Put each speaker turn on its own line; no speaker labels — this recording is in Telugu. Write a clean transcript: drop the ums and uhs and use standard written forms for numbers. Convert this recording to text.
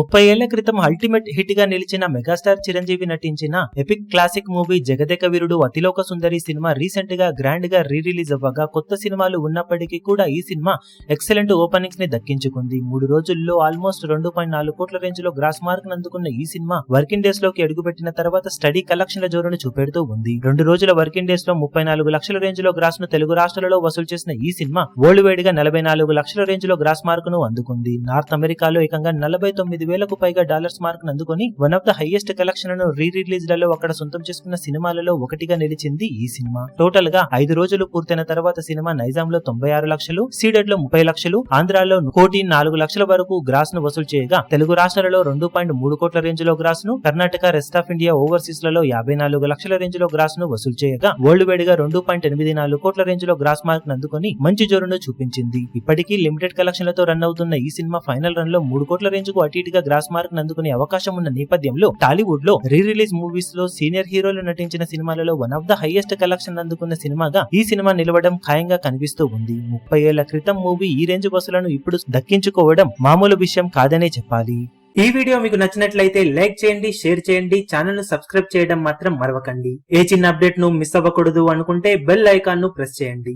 30 ఏళ్ల క్రితం అల్టిమేట్ హిట్ గా నిలిచిన మెగాస్టార్ చిరంజీవి నటించిన epic classic movie Jagadeka Veerudu Athiloka Sundari cinema recent గా గ్రాండ్ గా రీ రిలీజ్ అవ్వగా కొత్త సినిమాలు ఉన్నప్పటికీ కూడా ఈ సినిమా ఎక్సలెంట్ ఓపెనింగ్స్ ని దక్కించుకుంది. 3 రోజుల్లో ఆల్మోస్ట్ 2.4 కోట్ల రేంజ్ లో గ్రాస్ మార్క్ అందుకున్న ఈ సినిమా వర్కింగ్ డేస్ లోకి అడుగుపెట్టిన తర్వాత స్టడీ కలెక్షన్ల జోరును చూపెడుతూ ఉంది. 2 రోజుల వర్కింగ్ డేస్ లో 34 లక్షల రేంజ్ లో గ్రాస్ ను తెలుగు రాష్ట్రాలలో వసూలు చేసిన ఈ సినిమా వరల్డ్ వైడ్ గా 44 లక్షల రేంజ్ లో గ్రాస్ మార్క్ ను అందుకుంది. నార్త్ అమెరికాలో ఏకంగా 49,000కు పైగా డాలర్స్ మార్క్ అందుకొని one of the highest collection ను రీ రిలీజ్ లలో అక్కడ సొంతం చేసుకున్న సినిమాలలో ఒకటిగా నిలిచింది ఈ సినిమా. టోటల్ గా 5 రోజులు పూర్తయిన తర్వాత సినిమా నైజాంలో 96 లక్షలు, సీడెడ్ లో 30 లక్షలు, ఆంధ్రాలో 1,4 లక్షల వరకు గ్రాస్ ను వసూలు చేయగా తెలుగు రాష్ట్రాలలో 2.3 కోట్ల రేంజ్ లో గ్రాస్ ను, Karnataka, rest of India, overseas లలో 54 లక్షల రేంజ్ లో గ్రాస్ ను వసూలు చేయగా వరల్డ్ వైడ్ గా 2.84 కోట్ల రేంజ్ లో గ్రాస్ మార్క్ అందుకొని మంచి జోరును చూపించింది. ఇప్పటికీ లిమిటెడ్ కలెక్షన్లతో రన్ అవుతున్న ఈ సినిమా ఫైనల్ రన్ లో 3 కోట్ల రేంజ్ కు అటు ఇటుగా గ్రాస్ మార్క్ అందుకునే అవకాశం ఉన్న నేపథ్యంలో టాలీవుడ్ లో రీ రిలీజ్ మూవీస్ లో సీనియర్ హీరోలు నటించిన సినిమాలలో one of the highest collection అందుకున్న సినిమాగా ఈ సినిమా నిలవడం ఖాయంగా కనిపిస్తూ ఉంది. 30 ఏళ్ల క్రితం మూవీ ఈ రేంజ్ వసూలను ఇప్పుడు దక్కించుకోవడం మామూలు విషయం కాదనే చెప్పాలి. ఈ వీడియో మీకు నచ్చినట్లయితే లైక్ చేయండి, షేర్ చేయండి, ఛానల్ ను సబ్స్క్రైబ్ చేయడం మాత్రం మరవకండి. ఏ చిన్న అప్డేట్ ను మిస్ అవ్వకూడదు అనుకుంటే బెల్ ఐకాన్ ను ప్రెస్ చేయండి.